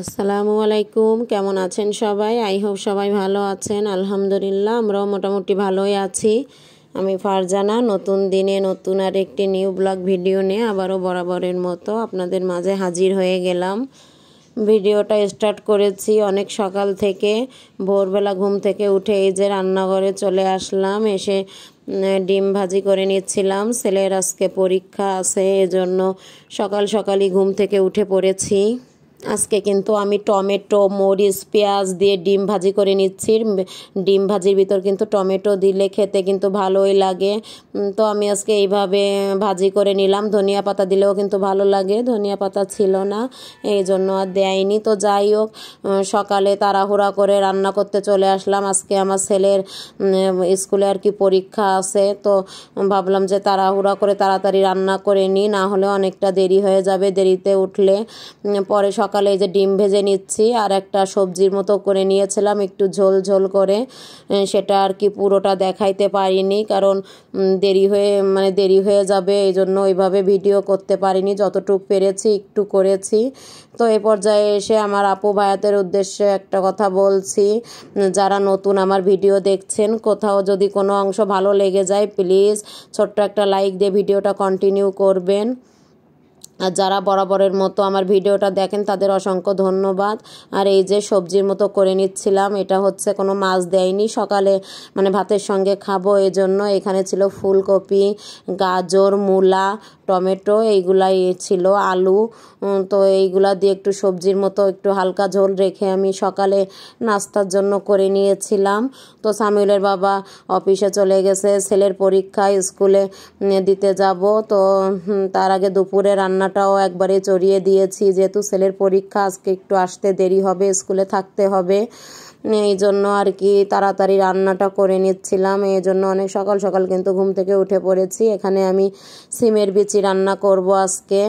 আসসালামু আলাইকুম, কেমন আছেন সবাই? আই হোপ সবাই ভালো আছেন। আলহামদুলিল্লাহ আমরাও মোটামুটি ভালোই আছি। আমি ফারজানা, নতুন দিনে নতুন আর একটি নিউ ব্লগ ভিডিও নিয়ে আবারও বরাবরের মতো আপনাদের মাঝে হাজির হয়ে গেলাম। ভিডিওটা স্টার্ট করেছি অনেক সকাল থেকে, ভোরবেলা ঘুম থেকে উঠে এই যে রান্নাঘরে চলে আসলাম। এসে ডিম ভাজি করে নিচ্ছিলাম। ছেলের আজকে পরীক্ষা আছে, এজন্য সকাল সকালই ঘুম থেকে উঠে পড়েছি। আজকে কিন্তু আমি টমেটো, মরিচ, পেঁয়াজ দিয়ে ডিম ভাজি করে নিচ্ছি। ডিম ভাজির ভিতর কিন্তু টমেটো দিলে খেতে কিন্তু ভালোই লাগে। তো আমি আজকে এইভাবে ভাজি করে নিলাম। ধনিয়া পাতা দিলেও কিন্তু ভালো লাগে, ধনিয়া পাতা ছিল না, এই জন্য আর দেয়নি। তো যাই হোক, সকালে তাড়াহুড়া করে রান্না করতে চলে আসলাম। আজকে আমার ছেলের স্কুলে আর কি পরীক্ষা আছে, তো ভাবলাম যে তাড়াহুড়া করে তাড়াতাড়ি রান্না করে নিই, না হলে অনেকটা দেরি হয়ে যাবে। দেরিতে উঠলে পরে সকালে এই যে ডিম ভেজে নিচ্ছি, আর একটা সবজির মতো করে নিয়েছিলাম একটু ঝোল ঝোল করে। সেটা আর কি পুরোটা দেখাইতে পারিনি, কারণ দেরি হয়ে যাবে, এই জন্য ওইভাবে ভিডিও করতে পারিনি। যতটুকু পেরেছি একটু করেছি। তো এ পর্যায়ে এসে আমার আপু ভাইয়াদের উদ্দেশ্যে একটা কথা বলছি, যারা নতুন আমার ভিডিও দেখছেন, কোথাও যদি কোনো অংশ ভালো লেগে যায় প্লিজ ছোট্ট একটা লাইক দিয়ে ভিডিওটা কন্টিনিউ করবেন। আর যারা বরাবরের মতো আমার ভিডিওটা দেখেন তাদের অসংখ্য ধন্যবাদ। আর এই যে সবজির মতো করে নিচ্ছিলাম, এটা হচ্ছে কোনো মাছ দেয়নি, সকালে ভাতের সঙ্গে খাবো এই জন্য। এখানে ছিল ফুলকপি, গাজর, মূলা, টমেটো, এইগুলাই ছিল, আলু। তো এইগুলা দিয়ে একটু সবজির মতো একটু হালকা ঝোল রেখে আমি সকালে নাস্তার জন্য করে নিয়েছিলাম। তো সামিউলের বাবা অফিসে চলে গেছে, ছেলের পরীক্ষা স্কুলে দিতে যাব। তো তার আগে দুপুরে রান্নাটাও একবারে চড়িয়ে দিয়েছি, যেহেতু ছেলের পরীক্ষা, আজকে একটু আসতে দেরি হবে, স্কুলে থাকতে হবে, এই জন্য আর কি তাড়াতাড়ি রান্নাটা করে নিচ্ছিলাম। এই জন্য অনেক সকাল সকাল কিন্তু ঘুম থেকে উঠে পড়েছি। এখানে আমি সিমের বিচি রান্না করব আজকে।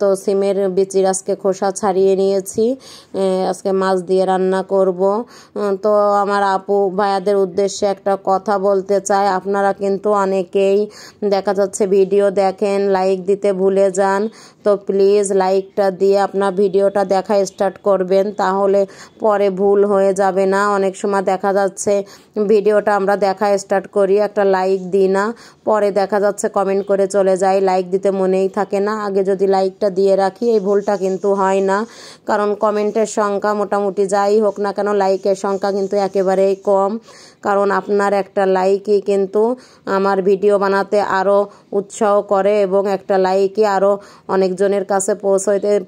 তো সিমের বিচির আজকে খোসা ছাড়িয়ে নিয়েছি, আজকে মাছ দিয়ে রান্না করব। তো আমার আপু ভাইয়াদের উদ্দেশ্যে একটা কথা বলতে চাই, আপনারা কিন্তু অনেকেই দেখা যাচ্ছে ভিডিও দেখেন, লাইক দিতে ভুলে যান। তো প্লিজ লাইকটা দিয়ে আপনার ভিডিওটা দেখা স্টার্ট করবেন, তাহলে পরে ভুল হয়ে যাবে না। অনেক সময় দেখা যাচ্ছে ভিডিওটা আমরা দেখা স্টার্ট করি, একটা লাইক দিই না, পরে দেখা যাচ্ছে কমেন্ট করে চলে যায়, লাইক দিতে মনেই থাকে না। আগে যদি লাইকটা দিয়ে রাখি এই ভুলটা কিন্তু হয় না, কারণ কমেন্টের সংখ্যা মোটামুটি যাই হোক না কেন, লাইকের সংখ্যা কিন্তু একেবারেই কম। কারণ আপনার একটা লাইকই কিন্তু আমার ভিডিও বানাতে আরও উৎসাহ করে, এবং একটা লাইকই আরও অনেকজনের কাছে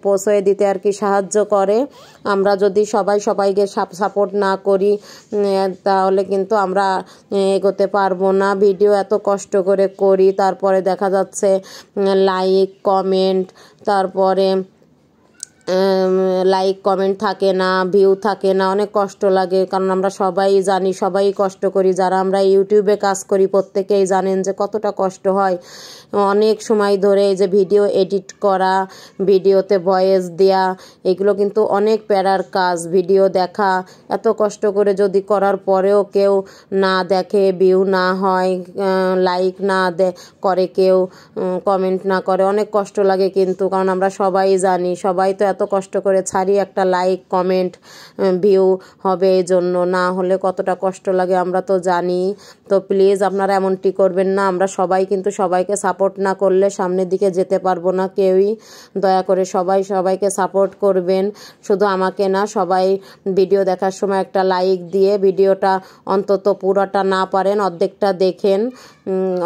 পৌঁছয়ে দিতে আর কি সাহায্য করে। আমরা যদি সবাইকে সাপোর্ট না করি তাহলে কিন্তু আমরা এগোতে পারবো না। ভিডিও এত কষ্ট করে করি, তারপরে দেখা যাচ্ছে লাইক কমেন্ট, তারপরে লাইক কমেন্ট থাকে না, ভিউ থাকে না, অনেক কষ্ট লাগে। কারণ আমরা সবাই জানি, সবাই কষ্ট করি, যারা আমরা ইউটিউবে কাজ করি প্রত্যেকেই জানেন যে কতটা কষ্ট হয়। অনেক সময় ধরে এই যে ভিডিও এডিট করা, ভিডিওতে ভয়েস দেয়া, এগুলো কিন্তু অনেক প্যারার কাজ। ভিডিও দেখা এত কষ্ট করে যদি করার পরেও কেউ না দেখে, ভিউ না হয়, লাইক না করে, কেউ কমেন্ট না করে, অনেক কষ্ট লাগে কিন্তু। কারণ আমরা সবাই জানি, সবাই তো এত কষ্ট করে ছাড়ি, একটা লাইক কমেন্ট ভিউ হবে, এই জন্য না হলে কতটা কষ্ট লাগে আমরা তো জানি। তো প্লিজ আপনারা এমনটি করবেন না। আমরা সবাই কিন্তু সবাইকে সাপোর্ট না করলে সামনের দিকে যেতে পারবো না কেউই। দয়া করে সবাইকে সাপোর্ট করবেন, শুধু আমাকে না, সবাই ভিডিও দেখার সময় একটা লাইক দিয়ে ভিডিওটা অন্তত পুরোটা না পারেন অর্ধেকটা দেখেন।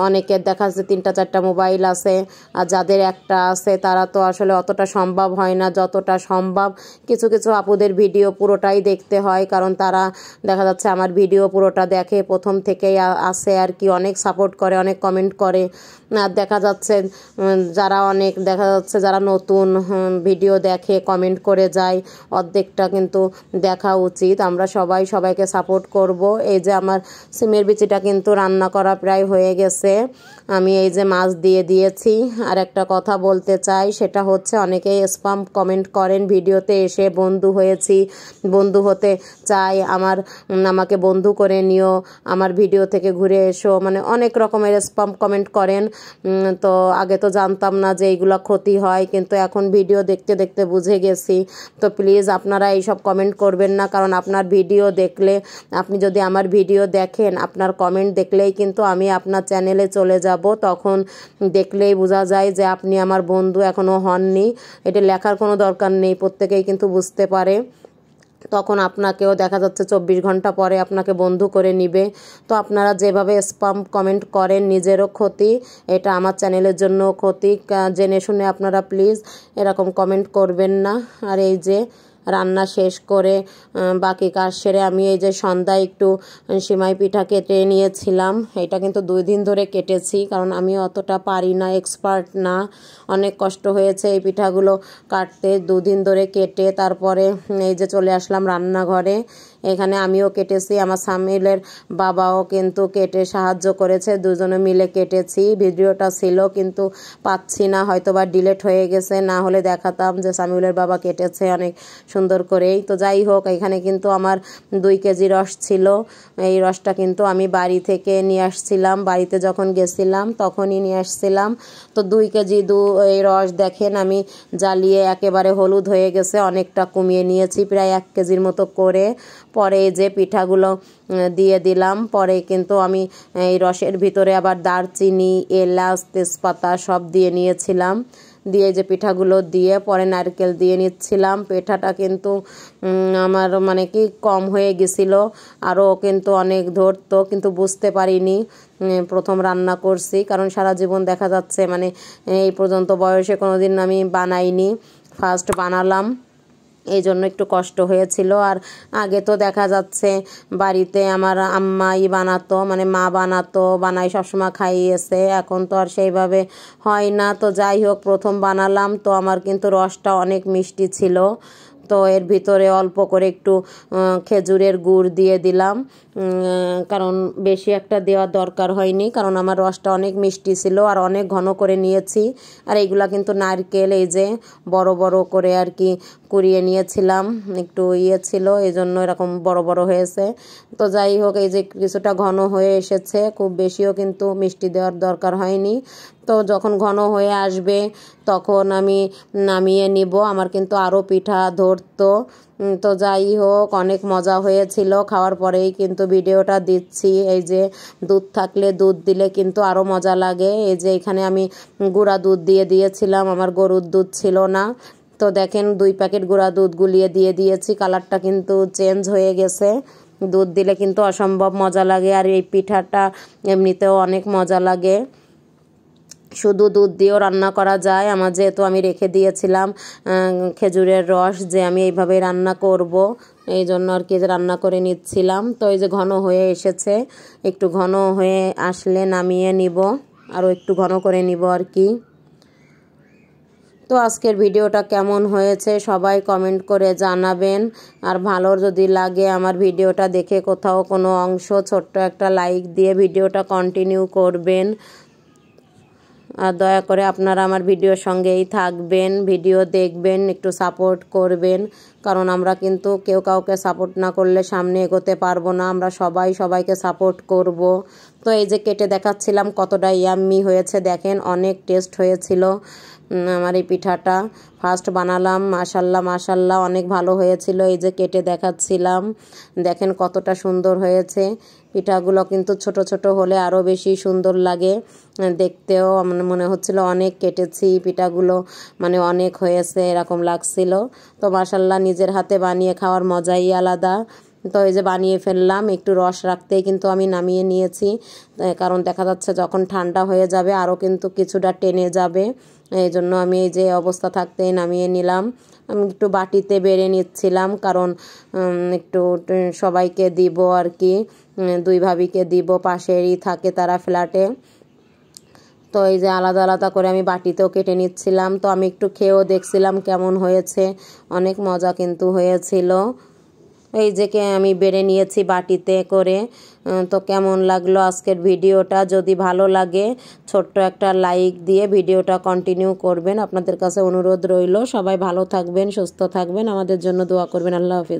অনেকের দেখা যাচ্ছে 3টা-4টা মোবাইল আছে, আর যাদের একটা আছে তারা তো আসলে অতটা সম্ভব হয় না। যতটা সম্ভব কিছু কিছু আপুদের ভিডিও পুরোটাই দেখতে হয়, কারণ তারা দেখা যাচ্ছে আমার ভিডিও পুরোটা দেখে, প্রথম থেকেই আসে আর কি, অনেক সাপোর্ট করে, অনেক কমেন্ট করে। আর দেখা যাচ্ছে যারা নতুন ভিডিও দেখে কমেন্ট করে যায়, অর্ধেকটা কিন্তু দেখা উচিত। আমরা সবাইকে সাপোর্ট করব। এই যে আমার সিমের বিচিটা কিন্তু রান্না করা প্রায় হয়ে গেছে। আমি এই যে মাছ দিয়ে দিয়েছি। আর একটা কথা বলতে চাই, সেটা হচ্ছে অনেকেই স্প্যাম কমেন্ট করেন ভিডিওতে এসে, বন্ধু হয়েছি, বন্ধু হতে চাই, আমাকে বন্ধু করে নিও, আমার ভিডিও থেকে ঘুরে এসো, মানে অনেক রকমের স্প্যাম কমেন্ট করেন। তো আগে তো জানতাম না যে এইগুলো ক্ষতি হয়, কিন্তু এখন ভিডিও দেখতে দেখতে বুঝে গেছি। তো প্লিজ আপনারা এইসব কমেন্ট করবেন না, কারণ আপনার ভিডিও দেখলে, আপনি যদি আমার ভিডিও দেখেন, আপনার কমেন্ট দেখলেই কিন্তু আমি আপনার চ্যানেলে চলে যাব, তখন দেখলেই বোঝা যায় যে আপনি আমার বন্ধু এখনও হননি। এটা লেখার কোনো দরকার নেই, প্রত্যেকেই কিন্তু বুঝতে পারে। তখন আপনাকেও দেখা যাচ্ছে 24 ঘন্টা পরে আপনাকে বন্ধু করে নিবে। তো আপনারা যেভাবে স্প্যাম কমেন্ট করেন, নিজেরও ক্ষতি, এটা আমার চ্যানেলের জন্য ক্ষতি। জেনে শুনে আপনারা প্লিজ এরকম কমেন্ট করবেন না। আর এই যে রান্না শেষ করে বাকি কাজ সেরে আমি এই যে সন্ধ্যায় একটু সিমাই পিঠা কেটে নিয়েছিলাম। এটা কিন্তু 2 দিন ধরে কেটেছি, কারণ আমি অতটা পারি না, এক্সপার্ট না। অনেক কষ্ট হয়েছে এই পিঠাগুলো কাটতে, 2 দিন ধরে কেটে তারপরে এই যে চলে আসলাম রান্নাঘরে। এখানে আমিও কেটেছি, আমার সামিলের বাবাও কিন্তু কেটে সাহায্য করেছে, দুজনে মিলে কেটেছি। ভিডিওটা ছিল কিন্তু পাচ্ছি না, হয়তো বা ডিলেট হয়ে গেছে, না হলে দেখাতাম যে সামিউলের বাবা কেটেছে অনেক সুন্দর করেই। তো যাই হোক, এখানে কিন্তু আমার 2 কেজি রস ছিল। এই রসটা কিন্তু আমি বাড়ি থেকে নিয়ে আসছিলাম, বাড়িতে যখন গেছিলাম তখনই নিয়ে আসছিলাম। তো 2 কেজি এই রস দেখেন আমি জ্বালিয়ে একেবারে হলুদ হয়ে গেছে, অনেকটা কমিয়ে নিয়েছি, প্রায় 1 কেজির মতো করে। পরে যে পিঠাগুলো দিয়ে দিলাম, পরে কিন্তু আমি এই রসের ভিতরে আবার দারচিনি, এলাচ, তেজপাতা সব দিয়ে নিয়েছিলাম। দিয়ে যে পিঠাগুলো দিয়ে পরে নারকেল দিয়ে নিচ্ছিলাম। পিঠাটা কিন্তু আমার মানে কি কম হয়ে গেছিল, আরও কিন্তু অনেক ধরতো, কিন্তু বুঝতে পারিনি। প্রথম রান্না করছি, কারণ সারা জীবন দেখা যাচ্ছে মানে এই পর্যন্ত বয়সে কোনোদিন আমি বানাইনি, ফার্স্ট বানালাম, এই জন্য একটু কষ্ট হয়েছিল। আর আগে তো দেখা যাচ্ছে বাড়িতে আমার আম্মাই বানাতো, মানে মা বানাই সবসময় খাইয়েছে, এখন তো আর সেইভাবে হয় না। তো যাই হোক, প্রথম বানালাম, তো আমার কিন্তু রসটা অনেক মিষ্টি ছিল। তো এর ভিতরে অল্প করে একটু খেজুরের গুড় দিয়ে দিলাম, কারণ বেশি একটা দেওয়ার দরকার হয়নি, কারণ আমার রসটা অনেক মিষ্টি ছিল আর অনেক ঘন করে নিয়েছি। আর এইগুলা কিন্তু নারকেল এই যে বড় বড় করে আর কি কুড়িয়ে নিয়েছিলাম, একটু ছিল, এই জন্য এরকম বড় বড় হয়েছে। তো যাই হোক, এই যে কিছুটা ঘন হয়ে এসেছে, খুব বেশিও কিন্তু মিষ্টি দেওয়ার দরকার হয়নি। তো যখন ঘন হয়ে আসবে তখন আমি নামিয়ে নিব, আমার কিন্তু আরও পিঠা ধরতো। তো যাই হোক, অনেক মজা হয়েছিল, খাওয়ার পরেই কিন্তু ভিডিওটা দিচ্ছি। এই যে দুধ থাকলে দুধ দিলে কিন্তু আরও মজা লাগে। এই যে এখানে আমি গুঁড়া দুধ দিয়ে দিয়েছিলাম, আমার গরুর দুধ ছিল না। তো দেখেন 2 প্যাকেট গুঁড়া দুধ গুলিয়ে দিয়ে দিয়েছি, কালারটা কিন্তু চেঞ্জ হয়ে গেছে। দুধ দিলে কিন্তু অসম্ভব মজা লাগে, আর এই পিঠাটা এমনিতেও অনেক মজা লাগে। শুধু দুধ দিয়েও রান্না করা যায়, আমার যেহেতু আমি রেখে দিয়েছিলাম খেজুরের রস, যে আমি এইভাবে রান্না করব, এই জন্য আর কি রান্না করে নিচ্ছিলাম। তো এই যে ঘন হয়ে এসেছে, একটু ঘন হয়ে আসলে নামিয়ে নিব, আরও একটু ঘন করে নিব আর কি। তো আজকের ভিডিওটা কেমন হয়েছে সবাই কমেন্ট করে জানাবেন। আর ভালো যদি লাগে আমার ভিডিওটা দেখে কোথাও কোনো অংশ ছোট্ট একটা লাইক দিয়ে ভিডিওটা কন্টিনিউ করবেন। আর দয়া করে আপনারা আমার ভিডিওর সঙ্গেই থাকবেন, ভিডিও দেখবেন, একটু সাপোর্ট করবেন, কারণ আমরা কিন্তু কেউ কাউকে সাপোর্ট না করলে সামনে এগোতে পারবো না, আমরা সবাই সবাইকে সাপোর্ট করব। তো এই যে কেটে দেখাচ্ছিলাম কতটা ইয়াম্মি হয়েছে, দেখেন অনেক টেস্ট হয়েছিল আমার এই পিঠাটা। ফার্স্ট বানালাম, মাশাল্লাহ মাশাল্লাহ অনেক ভালো হয়েছিল। এই যে কেটে দেখাচ্ছিলাম, দেখেন কতটা সুন্দর হয়েছে। পিঠাগুলো কিন্তু ছোট ছোট হলে আরও বেশি সুন্দর লাগে দেখতেও, মনে হচ্ছিল অনেক কেটেছি, পিঠাগুলো মানে অনেক হয়েছে এরকম লাগছিল। তো মাশাল্লাহ নিজের হাতে বানিয়ে খাওয়ার মজাই আলাদা। তো এই যে বানিয়ে ফেললাম, একটু রস রাখতেই কিন্তু আমি নামিয়ে নিয়েছি, কারণ দেখা যাচ্ছে যখন ঠান্ডা হয়ে যাবে আরও কিন্তু কিছুটা টেনে যাবে, এই জন্য আমি এই যে অবস্থা থাকতেই নামিয়ে নিলাম। আমি একটু বাটিতে বেড়ে নিচ্ছিলাম, কারণ একটু সবাইকে দিব আর কি, 2 ভাবিকে দিব, পাশেরই থাকে তারা ফ্ল্যাটে। তো এই যে আলাদা আলাদা করে আমি বাটিতেও কেটে নিচ্ছিলাম। তো আমি একটু খেয়েও দেখছিলাম কেমন হয়েছে, অনেক মজা কিন্তু হয়েছিল। এই যে আমি বেড়ে নিয়েছি বাটিতে করে। তো কেমন লাগলো আজকের ভিডিওটা? যদি ভালো লাগে ছোট্ট একটা লাইক দিয়ে ভিডিওটা কন্টিনিউ করবেন। আপনাদের কাছে অনুরোধ রইল, সবাই ভালো থাকবেন, সুস্থ থাকবেন, আমাদের জন্য দোয়া করবেন। আল্লাহ হাফেজ।